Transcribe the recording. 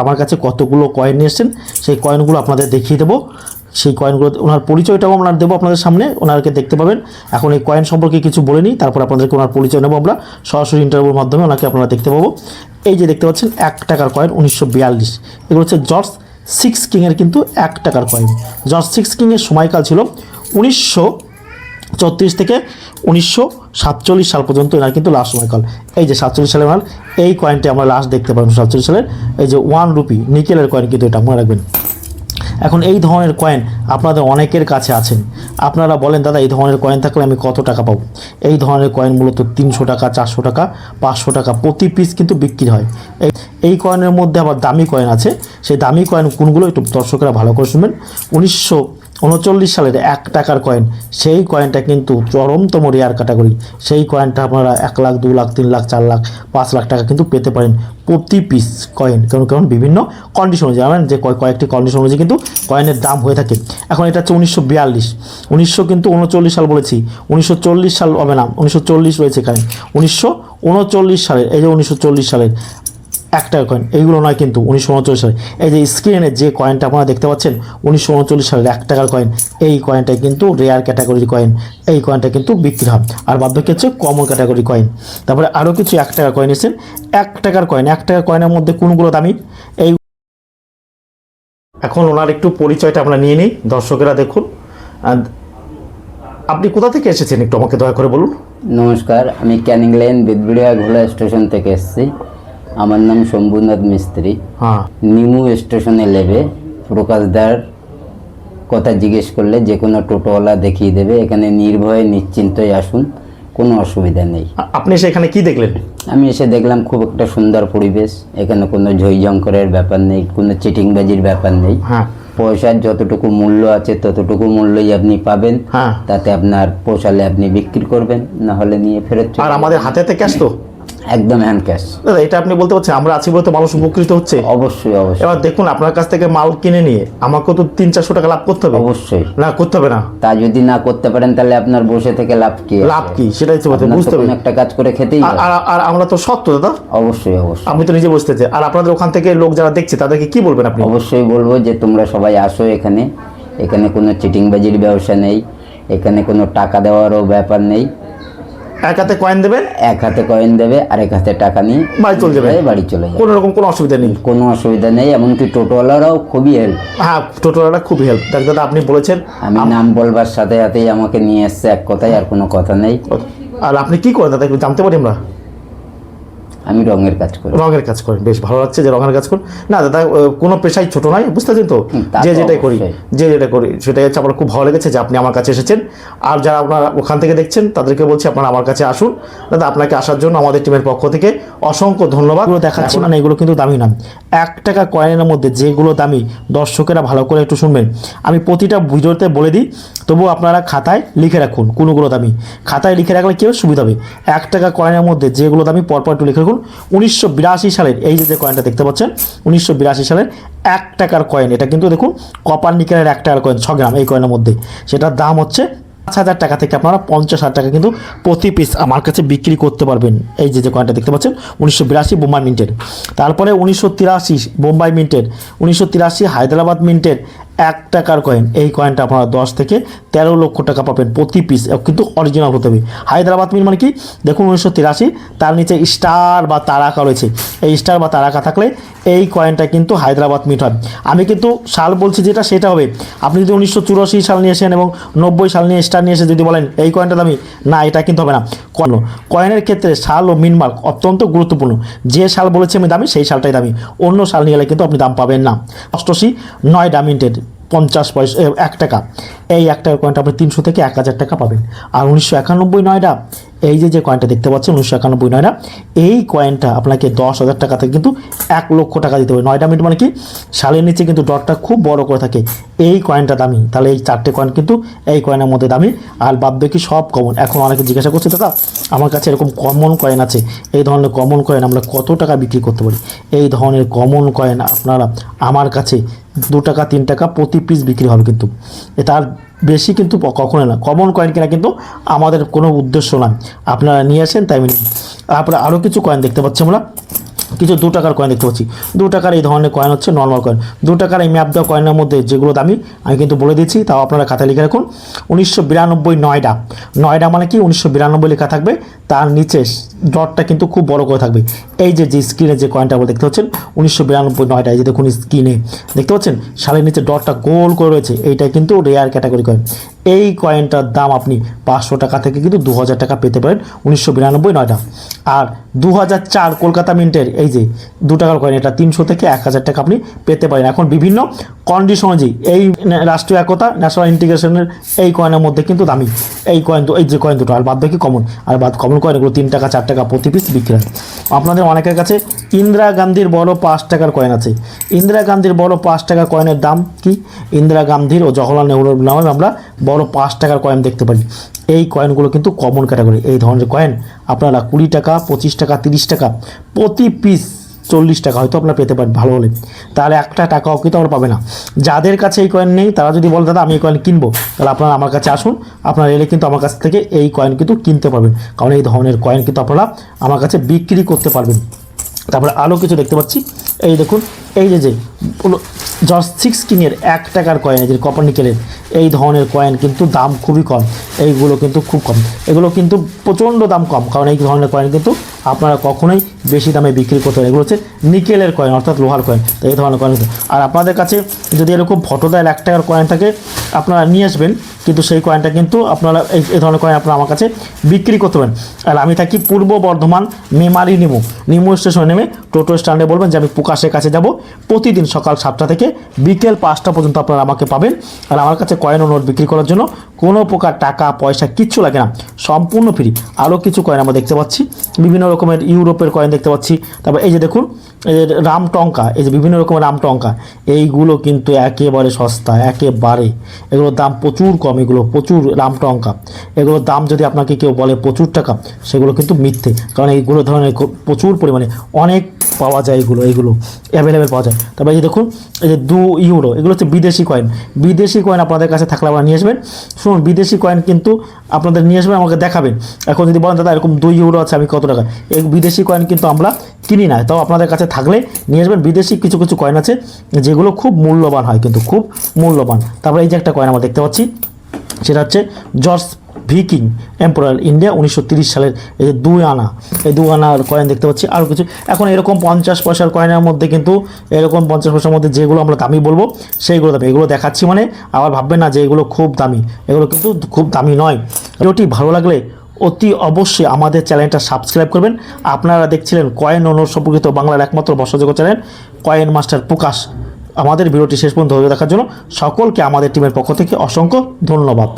আমার কাছে কতগুলো কয়েন নিয়ে এসেছেন সেই কয়েনগুলো আপনাদের দেখিয়ে দেবো। সেই কয়েনগুলো ওনার পরিচয়টাও আমরা দেবো আপনাদের সামনে, ওনাকে দেখতে পাবেন। এখন এই কয়েন সম্পর্কে কিছু বলে নিই, তারপর আপনাদেরকে ওনার পরিচয় নেবো আমরা সরাসরি ইন্টারভিউর মাধ্যমে, ওনাকে আপনারা দেখতে পাবো। এই যে দেখতে পাচ্ছেন 1 টাকার কয়েন 1942, এগুলো হচ্ছে জর্জ 6 কিংয়ের কিন্তু 1 টাকার কয়েন। জর্জ 6 কিংয়ের সময়কাল ছিল 1934 থেকে 1947 সাল পর্যন্ত, এনার কিন্তু লাস্ট সময়কাল। এই যে 47 সালের মাল, এই কয়েনটি আমরা লাস্ট দেখতে পাবেন 47 সালের। এই যে 1 রুপি নিকেলের কয়েন কিন্তু এটা মনে রাখবেন। এখন এই ধরনের কয়েন আপনাদের অনেকের কাছে আছেন, আপনারা বলেন দাদা এই ধরনের কয়েন থাকলে আমি কত টাকা পাবো। এই ধরনের কয়েন মূলত 300 টাকা, 400 টাকা, 500 টাকা প্রতি পিস কিন্তু বিক্রি হয়। এই কয়েনের মধ্যে আবার দামি কয়েন আছে, সেই দামি কয়েন কোনগুলো একটু দর্শকেরা ভালো করে শুনবেন। 1939 সালের 1 টাকার কয়েন, সেই কয়েনটা কিন্তু চরমতম রেয়ার ক্যাটাগরি। সেই কয়েনটা আপনারা 1 লাখ, 2 লাখ, 3 লাখ, 4 লাখ, 5 লাখ টাকা কিন্তু পেতে পারেন প্রতি পিস কয়েন। কারণ বিভিন্ন কন্ডিশন অনুযায়ী, জানেন যে কয়েকটি কন্ডিশন অনুযায়ী কিন্তু কয়েনের দাম হয়ে থাকে। এখন এটা হচ্ছে 1942, 1939 সাল বলেছি, 1940 সাল হবে না, 1940 রয়েছে এখানে। 1939 সালের, এই যে 1940 সালের 1 টাকার কয়েন, এইগুলো নয় কিন্তু 1939 সালে। এই যে স্ক্রিনে যে কয়েনটা আপনারা দেখতে পাচ্ছেন 1939 সালের 1 টাকার কয়েন, এই কয়েনটা কিন্তু রেয়ার ক্যাটাগরির কয়েন। এই কয়েনটা কিন্তু বিক্রি হয়, আর বাদ বাকি হচ্ছে কমন ক্যাটাগরি কয়েন। তারপরে আরও কিছু 1 টাকার কয়েন এসেছেন। 1 টাকার কয়েন, 1 টাকার কয়েনের মধ্যে কোনগুলো দামি, এই এখন ওনার একটু পরিচয়টা আমরা নিয়ে নিই, দর্শকেরা দেখুন। আপনি কোথা থেকে এসেছেন একটু আমাকে দয়া করে বলুন। নমস্কার, আমি ক্যানিং লেন বিদবিড়িয়া ঘোলা স্টেশন থেকে এসেছি। আমার নাম শম্ভুনাথ মিস্ত্রি। হ্যাঁ, নিমু স্টেশনে নেবে প্রকাশদার কথা জিজ্ঞেস করলে যে কোনো টোটোওয়ালা দেখিয়ে দেবে। এখানে নির্ভয়ে নিশ্চিন্তই আসুন, কোনো অসুবিধা নেই। আপনি সেখানে কি দেখলেন? আমি এসে দেখলাম খুব একটা সুন্দর পরিবেশ, এখানে কোনো ঝইঝঙ্করের ব্যাপার নেই, কোনো চিটিংবাজির ব্যাপার নেই। হ্যাঁ, পয়সার যতটুকু মূল্য আছে ততটুকু মূল্যই আপনি পাবেন। হ্যাঁ, তাতে আপনার পোষালে আপনি বিক্রি করবেন, না হলে নিয়ে ফেরত চলে আর আমাদের হাতেতে ক্যাশ তো? একদম হ্যান্ড ক্যাশ। দাদা এটা আপনি বলতে পারছেন আমরা আছি বলতে মানুষ উপকৃত হচ্ছে? অবশ্যই অবশ্যই। এবার দেখুন আপনার কাছ থেকে মাল কিনে নিয়ে আমাকেও তো 300-400 টাকা লাভ করতে হবে। অবশ্যই না, করতে হবে না? তা যদি না করতে পারেন তাহলে আপনার বসে থেকে লাভ কি আছে? লাভ কি সেটাই তো আপনার তো বুঝতে হবে। কোনো একটা কাজ করে খেতেই হবে। আর আমরা তো সত্য দাদা। অবশ্যই অবশ্যই। আপনি তো নিজে বুঝতে চাই। আর আপনাদের ওখান থেকে লোক যারা দেখছে তাদেরকে কি বলবেন আপনি? অবশ্যই বলবো যে তোমরা সবাই আসো এখানে। এখানে কোনো চিটিংবাজির ব্যবসা নেই, এখানে কোনো টাকা দেওয়ারও ব্যাপার নেই। এক হাতে কয়েন দেবেন, এক হাতে কয়েন দেবে আর এক হাতে টাকা নিয়ে বাড়ি চলে যাবে, বাড়ি চলে যাবে। কোনো রকম কোনো অসুবিধা নেই। কোনো অসুবিধা নেই, এমনকি টোটোওয়ালারাও খুবই হেল্প। হ্যাঁ, টোটোওয়ালারা খুব হেল্প। দেখ দাদা আপনি বলেছেন, আমি নাম বলবার সাথে সাথেই আমাকে নিয়ে এসছে, এক কথায় আর কোনো কথা নেই। আর আপনি কি করেন দাদা একটু জানতে পারি আমরা? আমি রঙের কাজ করি। রঙের কাজ করেন, বেশ ভালো লাগছে যে রঙের কাজ করেন। না দাদা কোনো পেশাই ছোট নয়, বুঝতে পারছেন তো? তা যে তো যেটাই করি, অবশ্যই। যে যেটা করি সেটাই হচ্ছে আমার খুব ভালো লেগেছে যে আপনি আমার কাছে এসেছেন। আর যারা আপনারা ওখান থেকে দেখছেন তাদেরকে বলছি আপনারা আমার কাছে আসুন। দাদা আপনাকে আসার জন্য আমাদের টিমের পক্ষ থেকে অসংখ্য ধন্যবাদ। এগুলো দেখাচ্ছি মানে এগুলো কিন্তু দামি না। 1 টাকা কয়েনের মধ্যে যেগুলো দামি দর্শকেরা ভালো করে একটু শুনবেন। আমি প্রতিটা ভিডিওতে বলে দিই, তবুও আপনারা খাতায় লিখে রাখুন কোনগুলো দামি। খাতায় লিখে রাখলে কেউ সুবিধা হবে। 1 টাকা কয়েনের মধ্যে যেগুলো দামি পরপর একটু লিখে রাখুন। 1982 সালের এই যে কয়েনটা দেখতে পাচ্ছেন 1982 সালের 1 টাকার কয়েন, এটা কিন্তু দেখুন কপার নিকেলের 1 টাকার কয়েন 6 গ্রাম। এই কয়েনের মধ্যে সেটার দাম হচ্ছে 5,000 টাকা থেকে আপনারা 50,000 টাকা কিন্তু প্রতি পিস আমার কাছে বিক্রি করতে পারবেন। এই যে কয়েনটা দেখতে পাচ্ছেন 1982 বোম্বাই মিন্টের। তারপরে 1983 বোম্বাই মিন্টের, 1983 হায়দ্রাবাদ মিন্টের 1 টাকার কয়েন। এই কয়েনটা আপনারা 10 থেকে 13 লক্ষ টাকা পাবেন প্রতি পিস, কিন্তু অরিজিনাল হতে হবে। হায়দ্রাবাদ মিন্ট মানে কি দেখুন 1983, তার নিচে স্টার বা তারাকা রয়েছে। এই স্টার বা তারাকা থাকলে এই কয়েনটা কিন্তু হায়দ্রাবাদ মিন্ট হয়। আমি কিন্তু সাল বলছি যেটা সেটা হবে। আপনি যদি 1984 সাল নিয়ে এসেন এবং 90 সাল নিয়ে স্টার নিয়ে এসে যদি বলেন এই কয়েনটা দামি, না এটা কিন্তু হবে না। কয়েনের ক্ষেত্রে সাল ও মিনমার্ক অত্যন্ত গুরুত্বপূর্ণ। যে সাল বলেছি আমি দামি সেই সালটাই দামি, অন্য সাল নিয়ে গেলে কিন্তু আপনি দাম পাবেন না। 88 নয়ডা মিন্টের 50 পয়সা 1 টাকা, এই 1 টাকার কয়েনটা আপনি 300 থেকে 1000 টাকা পাবেন। আর 1991 নয়ডা, এই যে কয়েনটা দেখতে পাচ্ছেন 1991 নয়ডা, এই কয়েনটা আপনাকে 10,000 টাকা থেকে কিন্তু 1 লক্ষ টাকা দিতে হবে। নয়ডা মিন্ট মানে কি সালের নিচে কিন্তু ডটটা খুব বড় করে থাকে। এই কয়েনটা দামি, তাহলে এই 4টে কয়েন কিন্তু এই কয়েনের মধ্যে দামি। আর বাদ বাকি সব কমন। এখন অনেকে জিজ্ঞাসা করছে দাদা আমার কাছে এরকম কমন কয়েন আছে, এই ধরনের কমন কয়েন আমরা কত টাকা বিক্রি করতে পারি? এই ধরনের কমন কয়েন আপনারা আমার কাছে 2 টাকা 3 টাকা প্রতি পিস বিক্রি হবে, কিন্তু তার বেশি কিন্তু কখনো না। কমন কয়েন কেনা কিন্তু আমাদের কোনো উদ্দেশ্য নয়, আপনারা নিয়ে আসেন তাই নিন। তারপরে আরও কিছু কয়েন দেখতে পাচ্ছি আমরা কিছু 2 টাকার কয়েন দেখতে পাচ্ছি। 2 টাকার এই ধরনের কয়েন হচ্ছে নর্মাল কয়েন। 2 টাকার এই ম্যাপ দেওয়া কয়েনের মধ্যে যেগুলো দামি আমি কিন্তু বলে দিচ্ছি, তাও আপনারা খাতায় লিখে রাখুন। 1992 নয়ডা। নয়ডা মানে কি 1992 লেখা থাকবে, তার নিচে ডটটা কিন্তু খুব বড় করে থাকবে। এই যে স্ক্রিনে যে কয়েনটা আপনারা দেখতে পাচ্ছেন 1992 নয়ডা, এই যে দেখুন স্ক্রিনে দেখতে পাচ্ছেন সালের নিচে ডটটা গোল করে রয়েছে, এইটা কিন্তু রেয়ার ক্যাটাগরি কয়েন। এই কয়েনটার দাম আপনি 500 টাকা থেকে কিন্তু 2000 টাকা পেতে পারেন 1992 নয়ডা। আর 2004 কলকাতা মিন্টের এই যে 2 টাকার কয়েন, এটা 300 থেকে 1000 টাকা আপনি পেতে পারেন। এখন বিভিন্ন কন্ডিশন অনুযায়ী এই রাষ্ট্রীয় একতা ন্যাশনাল ইন্টিগ্রেশনের এই কয়েনের মধ্যে কিন্তু দামি এই কয়েন, এই যে কয়েন দুটো, আর বাদ বাকি কমন। আর বাদ কমন কয়েন এগুলো 3 টাকা 4 টাকা প্রতি পিস বিক্রি হয়। আপনাদের অনেকের কাছে ইন্দিরা গান্ধীর বড় 5 টাকার কয়েন আছে। ইন্দিরা গান্ধীর বড় 5 টাকার কয়েনের দাম কি? ইন্দিরা গান্ধীর ও জওহরলাল নেহরুর নামে আমরা বড় 5 টাকার কয়েন দেখতে পারি। এই কয়েনগুলো কিন্তু কমন ক্যাটাগরি। এই ধরনের কয়েন আপনারা 20 টাকা 25 টাকা 30 টাকা প্রতি পিস 40 টাকা হয়তো আপনারা পেতে পারেন ভালো হলে, তাহলে 1 টাকাও কিন্তু আমরা পাবে না। যাদের কাছে এই কয়েন নেই তারা যদি বলে দাদা আমি এই কয়েন কিনবো, তাহলে আপনারা আমার কাছে আসুন, আপনারা এলে কিন্তু আমার কাছ থেকে এই কয়েন কিন্তু কিনতে পারবেন, কারণ এই ধরনের কয়েন কিন্তু আপনারা আমার কাছে বিক্রি করতে পারবেন। তারপরে আরও কিছু দেখতে পাচ্ছি, এই দেখুন এই যে জর্জ 6 1 টাকার কয়েন, এই যে কপার নিকেলের এই ধরনের কয়েন কিন্তু দাম খুবই কম, এইগুলো কিন্তু খুব কম, এগুলো কিন্তু প্রচণ্ড দাম কম, কারণ এই ধরনের কয়েন কিন্তু আপনারা কখনোই বেশি দামে বিক্রি করতে পারেন। এগুলো হচ্ছে নিকেলের কয়েন অর্থাৎ লোহার কয়েন, তো এই ধরনের কয়েন। আর আপনাদের কাছে যদি এরকম ফটোদার 1 টাকার কয়েন থাকে আপনারা নিয়ে আসবেন, কিন্তু সেই কয়েনটা কিন্তু আপনারা এই ধরনের কয়েন আপনারা আমার কাছে বিক্রি করতে পারেন। আর আমি থাকি পূর্ব বর্ধমান মেমারি নিমু স্টেশনে নেমে টোটো স্ট্যান্ডে বলবেন যে আমি প্রকাশের কাছে যাব, প্রতিদিন সকাল 7টা থেকে বিকেল 5টা পর্যন্ত আপনারা আমাকে পাবেন। আর আমার কাছে কয়েন ও নোট বিক্রি করার জন্য কোনো প্রকার টাকা পয়সা কিচ্ছু লাগে না, সম্পূর্ণ ফ্রি। আরও কিছু কয়েন আমরা দেখতে পাচ্ছি, বিভিন্ন রকমের ইউরোপের কয়েন দেখতে পাচ্ছি। তারপর এই যে দেখুন এই যে রামটঙ্কা, এই যে বিভিন্ন রকমের রামটঙ্কা, এইগুলো কিন্তু একেবারে সস্তা, একেবারে এগুলোর দাম প্রচুর কম, এগুলো প্রচুর রামটঙ্কা, এগুলোর দাম যদি আপনাকে কেউ বলে প্রচুর টাকা, সেগুলো কিন্তু মিথ্যে, কারণ এইগুলো ধরনের প্রচুর পরিমাণে অনেক পাওয়া যায়, এইগুলো অ্যাভেলেবেল পাওয়া যায়। তারপরে এই যে দেখুন এই যে 2 ইউরো, এগুলো হচ্ছে বিদেশি কয়েন। বিদেশি কয়েন আপনাদের কাছে থাকলে আপনারা নিয়ে আসবেন। শুনুন, বিদেশি কয়েন কিন্তু আপনাদের নিয়ে আসবেন, আমাকে দেখাবেন। এখন যদি বলেন দাদা এরকম 2 ইউরো আছে আমি কত টাকা, এই বিদেশি কয়েন কিন্তু আমরা কিনি না, তাও আপনাদের কাছে থাকলে নিয়ে আসবেন। বিদেশি কিছু কিছু কয়েন আছে যেগুলো খুব মূল্যবান হয়, কিন্তু খুব মূল্যবান। তারপরে এই যে একটা কয়েন আমরা দেখতে পাচ্ছি, সেটা হচ্ছে জর্জ ভিকিং এম্পোরার ইন্ডিয়া 1930 সালের এই যে 2 আনা, এই 2 আনার কয়েন দেখতে পাচ্ছি। আরও কিছু এখন এরকম 50 পয়সার কয়েনের মধ্যে কিন্তু এরকম 50 পয়সার মধ্যে যেগুলো আমরা দামি বলবো সেইগুলো দামি, এগুলো দেখাচ্ছি মানে আবার ভাববেন না যে এগুলো খুব দামি, এগুলো কিন্তু খুব দামি নয়। ভিডিওটি ভালো লাগলে অতি অবশ্যই আমাদের চ্যানেলটা সাবস্ক্রাইব করবেন। আপনারা দেখছিলেন কয়েন ও নোট সম্পর্কিত বাংলার একমাত্র ভরসাযোগ্য চ্যানেল কয়েন মাস্টার প্রকাশ। আমাদের ভিডিওটি শেষ পর্যন্ত দেখার জন্য সকলকে আমাদের টিমের পক্ষ থেকে অসংখ্য ধন্যবাদ।